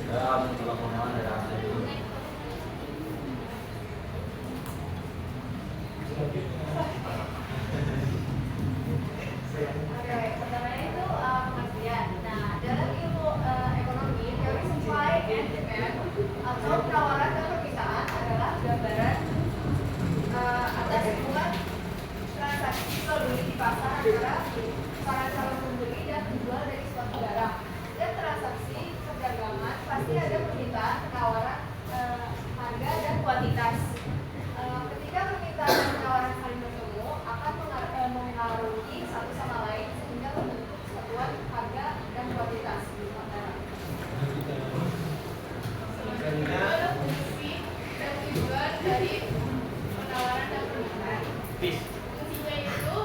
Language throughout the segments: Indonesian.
dalam pemohonan dari hasil itu. Oke, pertamanya itu pengertian. Nah, dalam ilmu ekonomi, teori supply and demand atau penawaran dan permintaan adalah gambaran atas sebuah transaksi jual beli di pasar antara para calon pembeli dan penjual dari suatu barang. Dan transaksi perdagangan pasti ada permintaan, penawaran, harga dan kuantitas. Ketika permintaan dan penawaran saling bertemu akan mengaruhi satu sama lain sehingga membentuk satuan harga dan kuantitas di pasaran. Selanjutnya fungsi dan tujuan dari penawaran dan permintaan. Fungsinya itu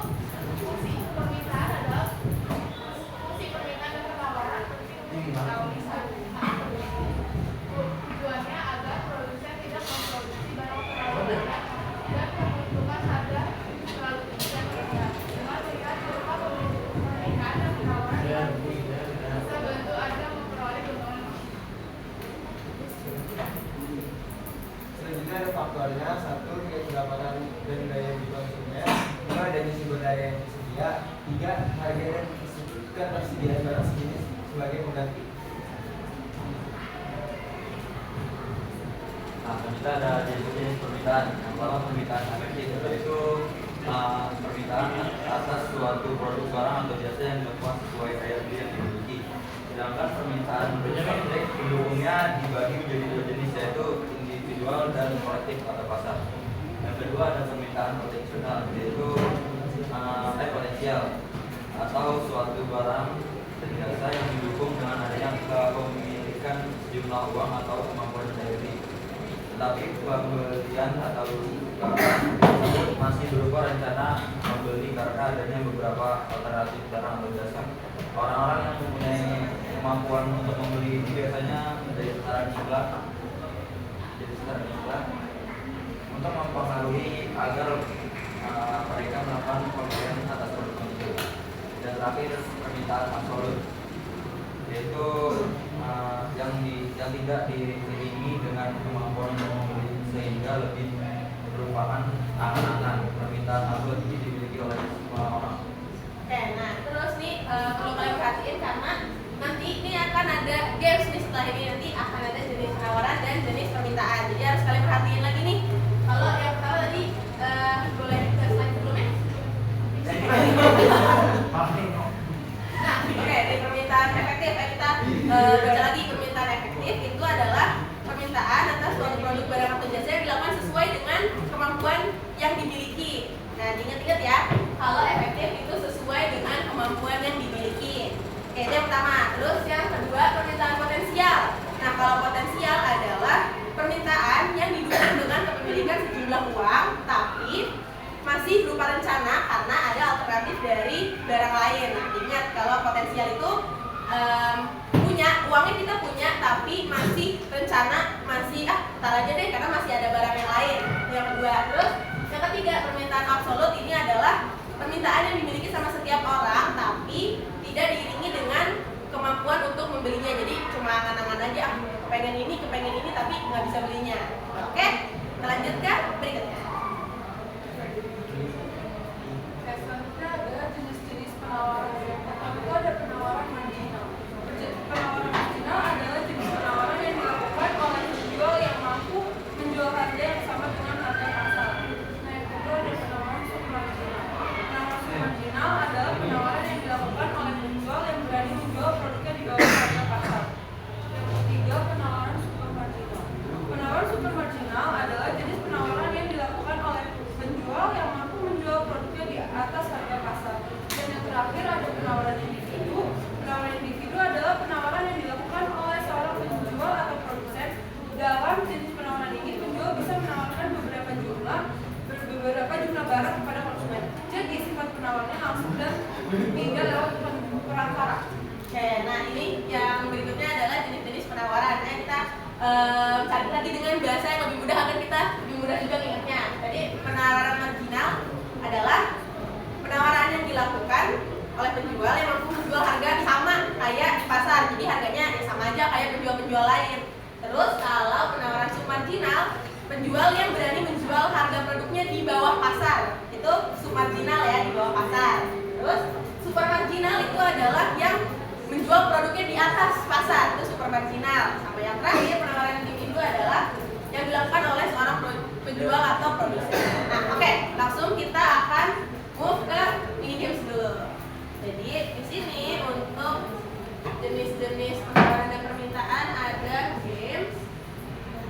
fungsi permintaan adalah fungsi permintaan dan penawaran untuk mengetahui satu. Tujuannya agar produsen tidak memproduksi barang terlalu banyak dan menentukan harga terlalu tinggi dan rendah. Dengan melihat berupa permintaan dan penawaran yang bisa bantu Anda memperoleh keuntungan. Selanjutnya ada faktornya. Satu, tingkat pendapatan dan daya beli konsumen. Dua, adanya sumber daya yang tersedia. Tiga, harga dan ketersediaan barang sejenis sebagai pengganti. Nah, kita ada jenis permintaan. Yang pertama permintaan efektif, yaitu permintaan atas suatu produk barang atau jasa yang dilakukan sesuai daya beli yang dimiliki. Sedangkan permintaan efektif pendukungnya dibagi menjadi dua jenis, yaitu individual dan kolektif atau pasar. Yang kedua ada permintaan potensial, yaitu potensial atau suatu barang dan jasa yang didukung dengan adanya kepemilikan sejumlah uang atau kemampuan daya beli. Tetapi pembelian atau barang tersebut masih berupa rencana membeli karena adanya beberapa alternatif barang atau jasa. Orang-orang yang mempunyai kemampuan untuk membeli ini biasanya menjadi sasaran iklan, untuk mempengaruhi agar mereka melakukan pembelian atas produk tersebut. Dan terakhir permintaan absolut, yaitu yang tidak diiringi dengan kemampuan untuk membeli sehingga lebih merupakan angan-angan. Permintaan absolut ini dimiliki oleh semua orang. Oke, nah terus nih perlu kalian perhatiin karena nanti ini akan ada games nih, setelah ini nanti akan ada jenis penawaran dan jenis permintaan. Jadi harus kalian perhatiin lagi nih. Kalau yang pertama tadi boleh ke slide sebelumnya. Nah, oke, di permintaan efektif kita baca lagi. Permintaan efektif itu adalah permintaan atas suatu produk barang atau jasa yang dilakukan sesuai dengan kemampuan yang dimiliki. Nah, diingat-ingat ya, kalau efektif itu sesuai dengan kemampuan yang dimiliki. Oke, itu yang pertama. Terus yang kedua, permintaan potensial. Nah, kalau potensial adalah permintaan yang didukung dengan kepemilikan sejumlah uang, tapi masih berupa rencana karena ada alternatif dari barang lain. Nah, ingat kalau potensial itu punya uangnya, kita punya, tapi masih rencana, masih ntar aja deh karena masih ada barang yang lain. Yang kedua. Terus yang ketiga, permintaan absolut ini adalah permintaan yang dimiliki sama setiap orang, tapi tidak diiringi dengan kemampuan untuk membelinya. Jadi cuma angan-angan aja, kepengen ini, tapi nggak bisa belinya. Oke, kita lanjutkan berikutnya. Selanjutnya adalah jenis-jenis penawaran. Pertama itu ada penawaran marginal. Penawaran marginal adalah jenis penawaran yang dilakukan oleh penjual yang mampu menjual harga yang sama dengan harga pasar. Nah, yang kedua ada penawaran submarginal. Penawaran submarginal adalah penawaran yang dilakukan oleh penjual yang berani menjual produknya di bawah harga pasar. Yang ketiga, penawaran supermarginal. Penawaran supermarginal adalah jenis penawaran yang dilakukan oleh penjual yang mampu menjual produknya di atas harga pasar. Dan yang terakhir ada penawaran individu. Penawaran individu adalah penawaran yang dilakukan oleh seorang penjual atau produsen. Dalam jenis penawaran ini, penjual bisa menawarkan beberapa jumlah barang kepada konsumen. Jadi sifat penawarnya langsung dan tidak lewat perantara. Oke, nah ini yang berikutnya adalah jenis-jenis penawaran. Nah, kita cari lagi dengan bahasa yang lebih mudah agar kita lebih mudah juga ingatnya. Jadi penawaran marginal adalah penawaran yang dilakukan oleh penjual yang mampu menjual harga sama kayak di pasar. Jadi harganya ya sama aja kayak penjual-penjual lain. Terus kalau penawaran submarginal, penjual yang berani menjual harga produknya di bawah pasar, itu submarginal ya, di bawah pasar. Terus supermarginal itu adalah yang menjual produknya di atas pasar, itu supermarginal. Sampai yang terakhir penawaran individu adalah yang dilakukan oleh seorang penjual atau produsen. Nah, oke, langsung kita akan move ke mini games dulu. Jadi di sini untuk jenis-jenis penawaran dan permintaan ada games,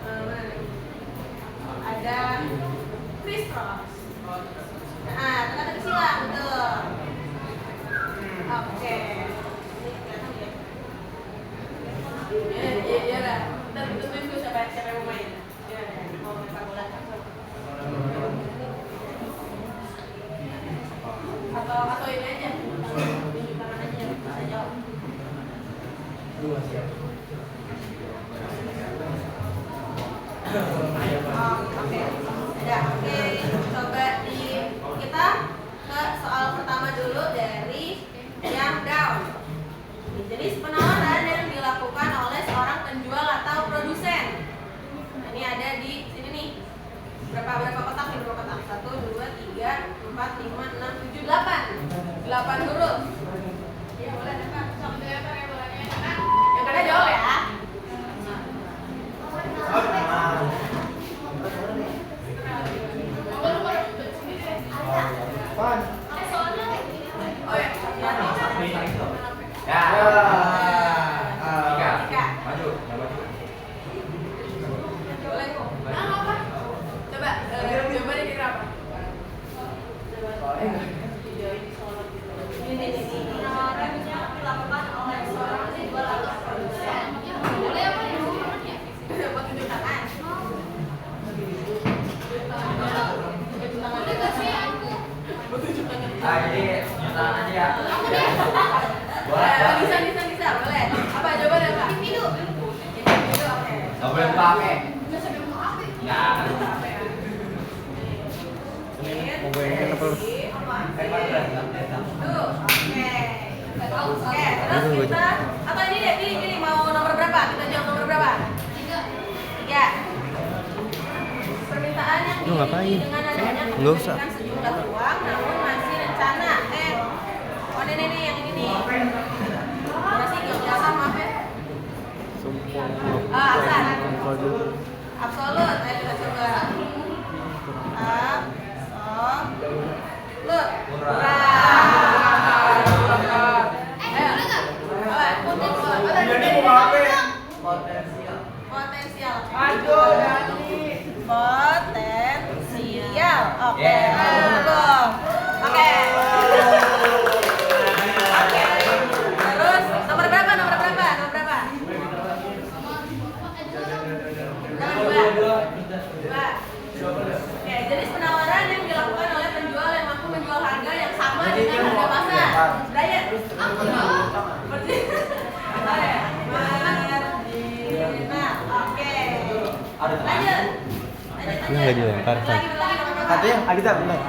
mana nih? Ada crisscross. Nah, teka-teki silang, betul. Oke. Iya lah. Kita tentuin dulu siapa yang mau main. Ya, mau lempar bola. Atau ini aja. Tunjuk tangan aja, bisa jawab. Oke. Ya, oke. Coba kita ke soal pertama dulu dari yang down. Jenis penawaran yang dilakukan oleh seorang penjual atau produsen. Nah, ini ada di sini nih. Berapa kotak nih? Berapa kotak? 1, 2, 3, 4, 5, 6, 7, 8. 8 huruf. Ya, boleh Kak. Sampai ya Kak, bolanya Kak. Yang kada jawab ya. Oh ya. Tika. Maju. Boleh. Apa? Coba deh kira apa? Ini penawaran yang dilakukan oleh seorang penjual atau produsen. Boleh apa ya? Buat tunjuk tangan. Boleh gak sih aku? Buat tunjuk tangan. Jadi tangan aja ya. Bisa, boleh. Apa coba deh Kak? Individu, oke. Gak boleh pakai. Ya. Oke, terus kita atau ini deh, pilih mau nomor berapa? Kita jawab nomor berapa? 3. Permintaan yang diiringi dengan adanya kepemilikan sejumlah uang, namun masih rencana. Ini yang ini nih. Masih nggak kelihatan, maaf ya. Aksan. Absolut. Ayo kita coba. Absolut. Potensial. Potensial. Oke. Oke. Terus nomor berapa? Dua. Oke, jenis penawaran yang dilakukan oleh penjual yang mampu menjual harga yang sama dengan harga pasar. Brian. Oke. Lanjut. Nggak dilempar, San. Katanya Adita benar.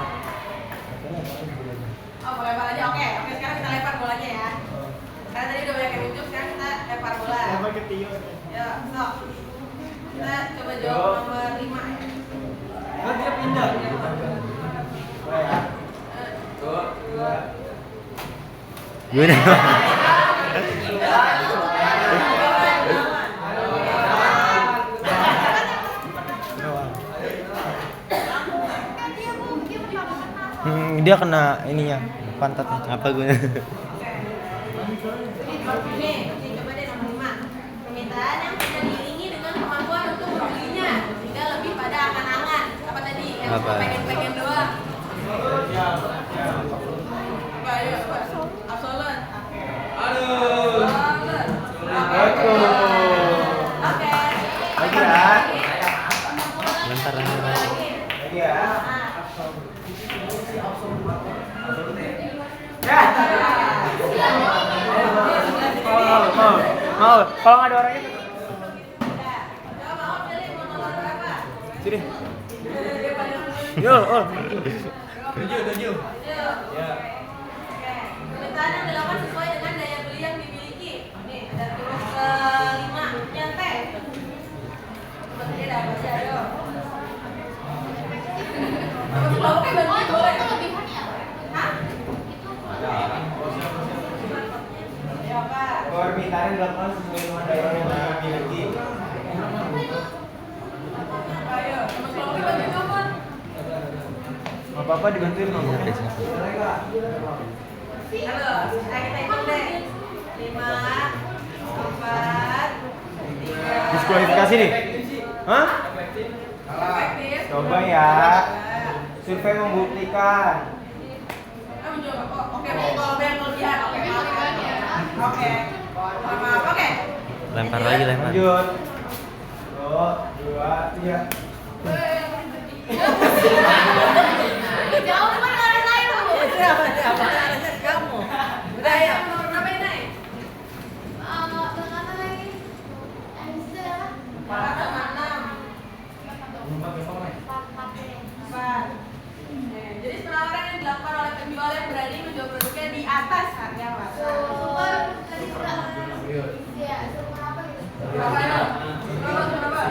Oh, boleh lempar aja. Oke, sekarang kita lempar bolanya ya. Karena tadi udah banyak yang nunjuk, sekarang kita lempar bola. Lempar ke Tio. Ya, sok. Kita coba jawab nomor 5 ya. Oh, dia pindah. Gimana? Dia kena ininya, pantatnya. Apa gue? Ini coba deh nomor 5. Permintaan yang tidak diiringi dengan kemampuan untuk membelinya, sehingga lebih pada angan-angan. Apa tadi? Yang Apa? pengen-pengen doang. Ayo, absolut. Absolut. Oke. Lagi ya. Lempar lagi. Lagi ya. Mau. Kalau nggak ada orangnya. Sini. Yul. 7. Ya. Permintaan Bapak dibantuin Bang. Iya, siapa? Halo, kita hitung deh. 5, 4, 3. Diskualifikasi nih. Hah? Efektif. Coba ya. Survei membuktikan. Oke, kalau yang kelebihan, oke, maaf ya. Oke, maaf, oke. Lempar lagi, lempar. Lanjut. 2, 3. Jauh kan orang lain lu. Apa arahnya ke kamu? Udah ya, nomor berapa ini? Nay? 4. Jadi penawaran yang dilakukan oleh penjual yang berani menjual produknya di atas harga pasar. Berapa ya? Berapa?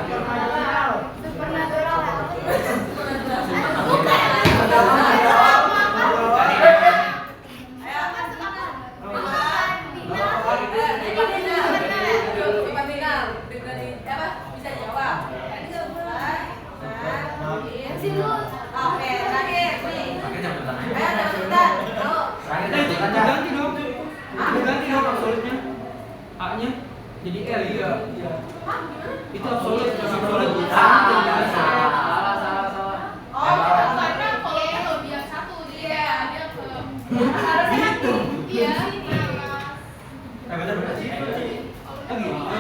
Bisa jawab. Oke, terakhir nih. Ayo jawab kita. Ganti dong absolutnya. A-nya jadi L ya. Itu absolut bukan absolut. Oh, Karena kalau yang kelebihan satu dia ke harusnya iya. Benar. Oh gitu.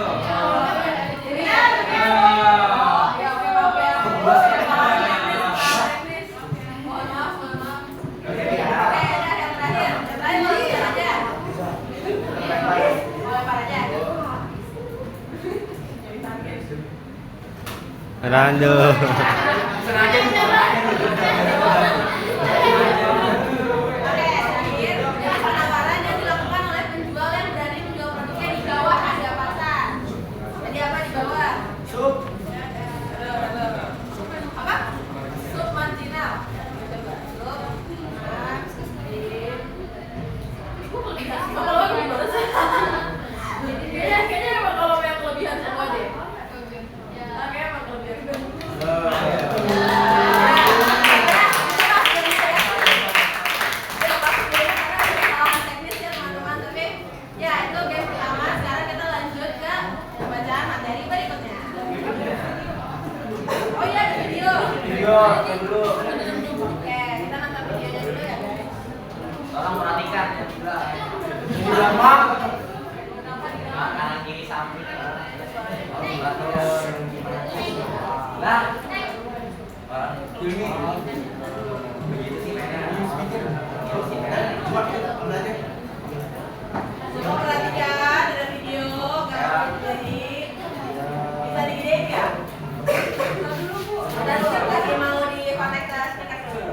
Rando. Penawaran yang dilakukan oleh penjual yang berani menjual produknya di bawah harga pasar. Jadi apa di bawah? Sup. Apa? Sub marginal. Coba. Sub margin. Kalau gimana sih? Kayaknya emang kalau yang kelebihan semua deh. Oke, emang kelebihan. Video, dulu. Oke, kita nonton videonya dulu ya guys. Tolong perhatikan ya juga. Ini gampang. Kanan kiri samping. Lah. Ini. Begitu sih mainnya. Terus sih mainnya. Semua perhatikan ada video, gambar jadi bisa digedein ya? Ada lagi mau di-connect ke speaker dulu.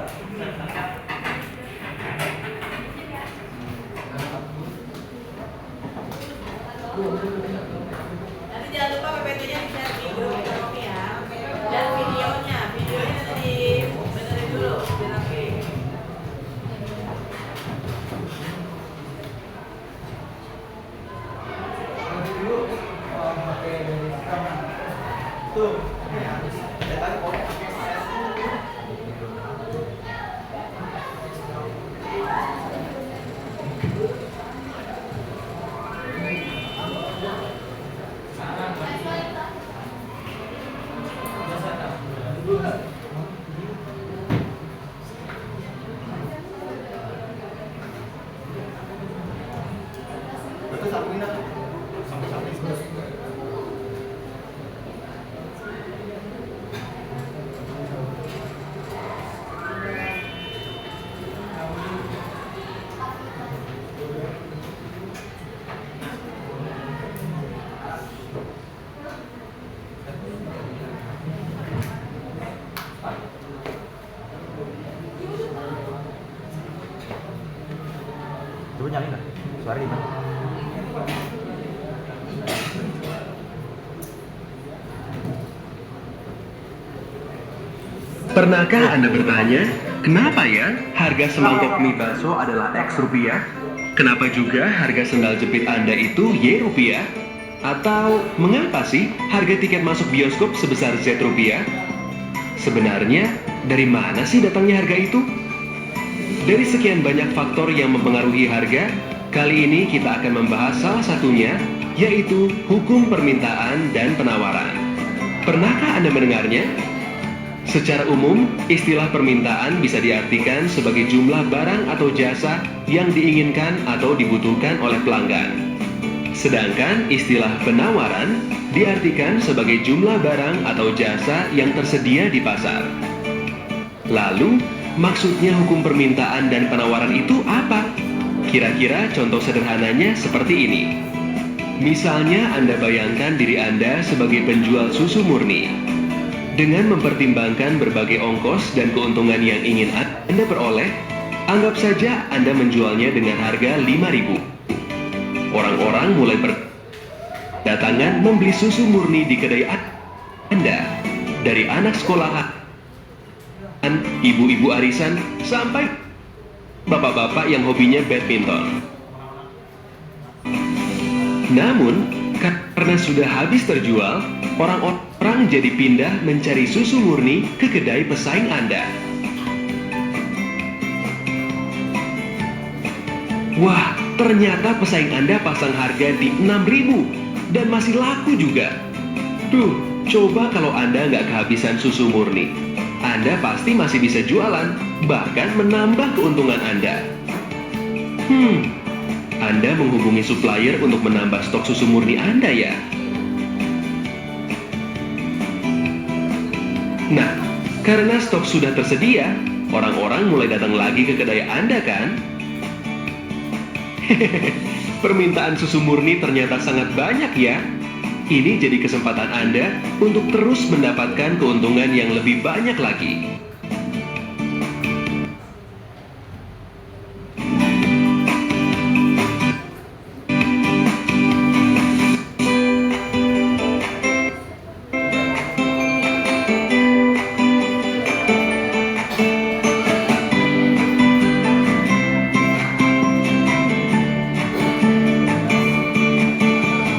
Nanti jangan lupa PPT-nya di-share di grup ekonomi ya. Dan videonya nanti dibenerin dulu, dirapiin. Dulu. Oke, dari sekarang. Tuh. Datang kok. Betul sambungin aku. Coba nyalin lah. Suara gimana? Pernahkah Anda bertanya, kenapa ya harga semangkok mie bakso adalah X rupiah? Kenapa juga harga sendal jepit Anda itu Y rupiah? Atau mengapa sih harga tiket masuk bioskop sebesar Z rupiah? Sebenarnya, dari mana sih datangnya harga itu? Dari sekian banyak faktor yang mempengaruhi harga, kali ini kita akan membahas salah satunya, yaitu hukum permintaan dan penawaran. Pernahkah Anda mendengarnya? Secara umum, istilah permintaan bisa diartikan sebagai jumlah barang atau jasa yang diinginkan atau dibutuhkan oleh pelanggan. Sedangkan istilah penawaran diartikan sebagai jumlah barang atau jasa yang tersedia di pasar. Lalu, maksudnya hukum permintaan dan penawaran itu apa? Kira-kira contoh sederhananya seperti ini. Misalnya Anda bayangkan diri Anda sebagai penjual susu murni. Dengan mempertimbangkan berbagai ongkos dan keuntungan yang ingin Anda peroleh, anggap saja Anda menjualnya dengan harga 5.000. Orang-orang mulai berdatangan membeli susu murni di kedai Anda. Dari anak sekolahan, ibu-ibu arisan, sampai bapak-bapak yang hobinya badminton. Namun, karena sudah habis terjual, orang-orang jadi pindah mencari susu murni ke kedai pesaing Anda. Wah, ternyata pesaing Anda pasang harga di 6.000 dan masih laku juga. Duh, coba kalau Anda nggak kehabisan susu murni. Anda pasti masih bisa jualan, bahkan menambah keuntungan Anda. Anda menghubungi supplier untuk menambah stok susu murni Anda ya? Nah, karena stok sudah tersedia, orang-orang mulai datang lagi ke kedai Anda kan? Permintaan susu murni ternyata sangat banyak ya. Ini jadi kesempatan Anda untuk terus mendapatkan keuntungan yang lebih banyak lagi.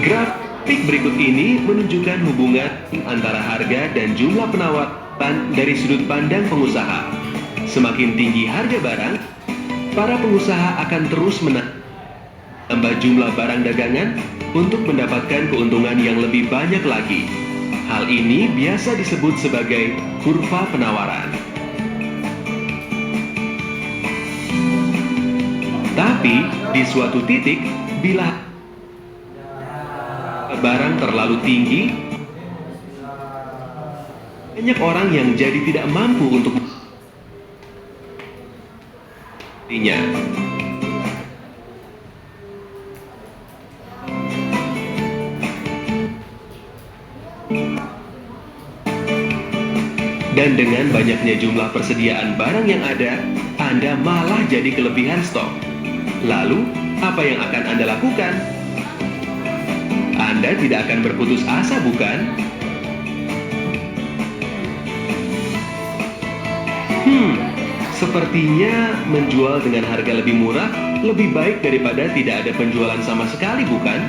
Grafik berikut ini menunjukkan hubungan antara harga dan jumlah penawaran dari sudut pandang pengusaha. Semakin tinggi harga barang, para pengusaha akan terus menambah jumlah barang dagangan untuk mendapatkan keuntungan yang lebih banyak lagi. Hal ini biasa disebut sebagai kurva penawaran. Tapi, di suatu titik, bila barang terlalu tinggi, banyak orang yang jadi tidak mampu untuk membelinya. Dan dengan banyaknya jumlah persediaan barang yang ada, Anda malah jadi kelebihan stok. Lalu, apa yang akan Anda lakukan? Anda tidak akan berputus asa, bukan? Sepertinya menjual dengan harga lebih murah lebih baik daripada tidak ada penjualan sama sekali, bukan?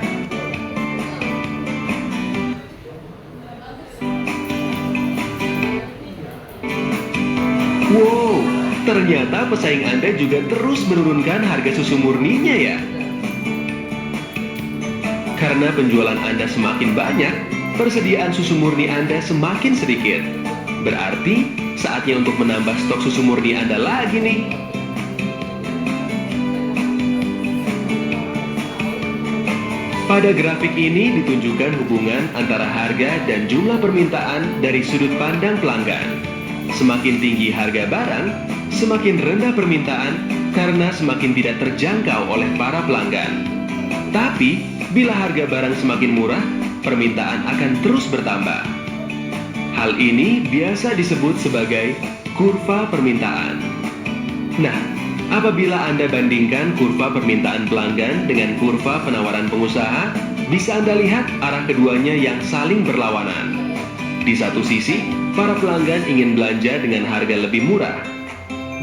Wow, ternyata pesaing Anda juga terus menurunkan harga susu murninya ya. Karena penjualan Anda semakin banyak, persediaan susu murni Anda semakin sedikit. Berarti saatnya untuk menambah stok susu murni Anda lagi nih. Pada grafik ini ditunjukkan hubungan antara harga dan jumlah permintaan dari sudut pandang pelanggan. Semakin tinggi harga barang, semakin rendah permintaan karena semakin tidak terjangkau oleh para pelanggan. Tapi, bila harga barang semakin murah, permintaan akan terus bertambah. Hal ini biasa disebut sebagai kurva permintaan. Nah, apabila Anda bandingkan kurva permintaan pelanggan dengan kurva penawaran pengusaha, bisa Anda lihat arah keduanya yang saling berlawanan. Di satu sisi, para pelanggan ingin belanja dengan harga lebih murah.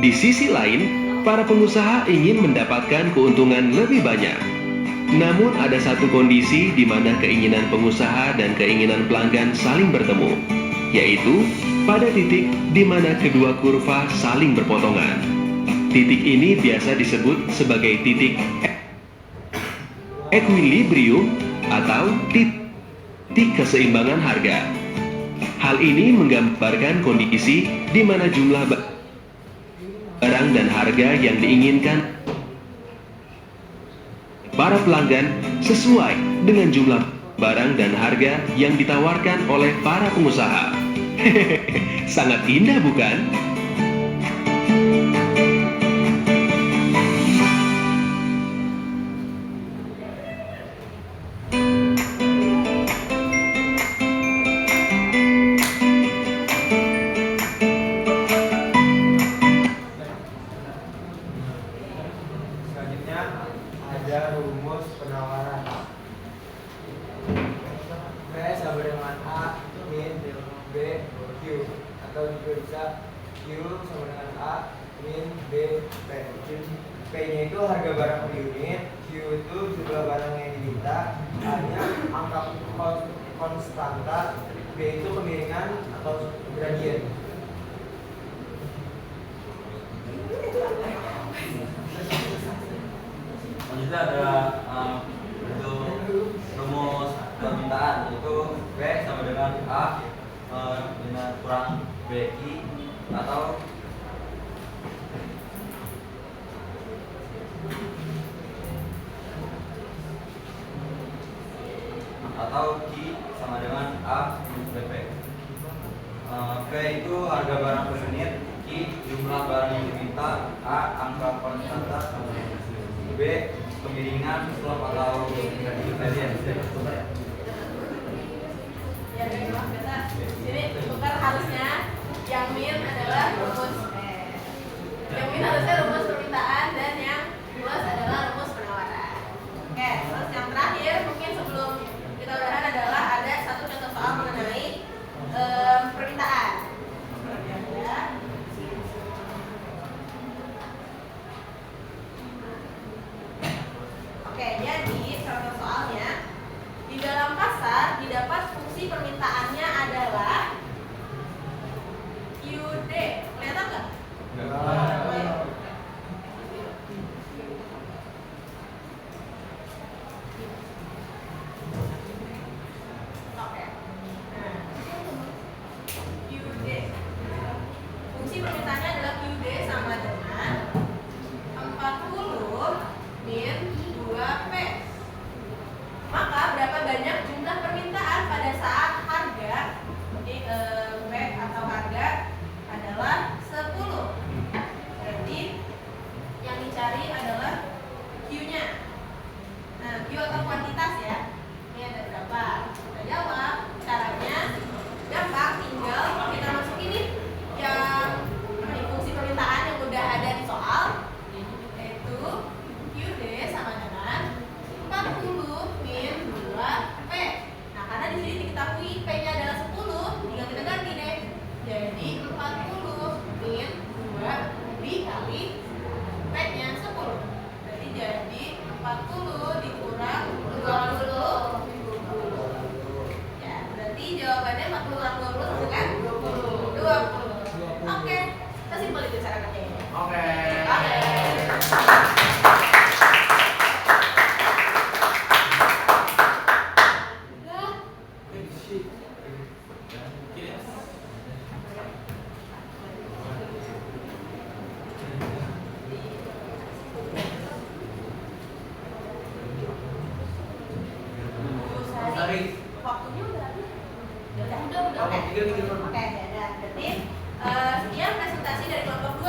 Di sisi lain, para pengusaha ingin mendapatkan keuntungan lebih banyak. Namun ada satu kondisi di mana keinginan pengusaha dan keinginan pelanggan saling bertemu, yaitu pada titik di mana kedua kurva saling berpotongan. Titik ini biasa disebut sebagai titik equilibrium atau titik keseimbangan harga. Hal ini menggambarkan kondisi di mana jumlah barang dan harga yang diinginkan para pelanggan sesuai dengan jumlah barang dan harga yang ditawarkan oleh para pengusaha. Hehehe, sangat indah bukan? Selanjutnya ada rumus penawaran. V sama dengan A min B Q, atau juga bisa Q sama dengan A min B P. P-nya itu harga barang per unit, Q itu jumlah barang yang diminta, A-nya angka konstanta, B itu kemiringan atau gradien. Selanjutnya ada untuk rumus permintaan, yaitu V sama dengan A dengan kurang BI atau Q sama dengan A minus BP. V itu harga barang per unit, Q jumlah barang yang diminta, A angka konstanta, B kemiringan, slope atau gradien. Ya, maaf biasa. Sini tukar harusnya yang min adalah rumus yang min harusnya rumus permintaan dan yang plus adalah rumus penawaran. Oke, terus yang terakhir mungkin sebelum kita udahan adalah ada satu contoh soal mengenai permintaan. Ya. Oke, jadi contoh soalnya di dalam pasar didapat fungsi permintaannya adalah QD. Kelihatan nggak? Oh, iya. Oke. Nah, QD. Fungsi permintaannya adalah QD sama dengan 40 min 2P. Maka berapa banyak jumlah permintaan pada saat harga P atau harga adalah 10. Berarti yang dicari adalah Q-nya. Nah, Q atau kuantitas ya. Ini ada berapa? Kita jawab. Caranya gampang, tinggal kita masukin nih yang fungsi permintaan yang udah ada di soal, yaitu QD sama dengan 40 min 2P. Nah, karena di sini diketahui P-nya adalah 10, tinggal kita ganti deh. Jadi 40 min 2 dikali P-nya 10. Berarti jadi 40 dikurang 20. Ya, berarti jawabannya 40 kurang 20 sama dengan 20. Oke, kita simpel itu cara kerjanya. Oke. Waktunya udah habis. Udah. Oke. Tiga. Oke, ya udah. Berarti sekian presentasi dari kelompok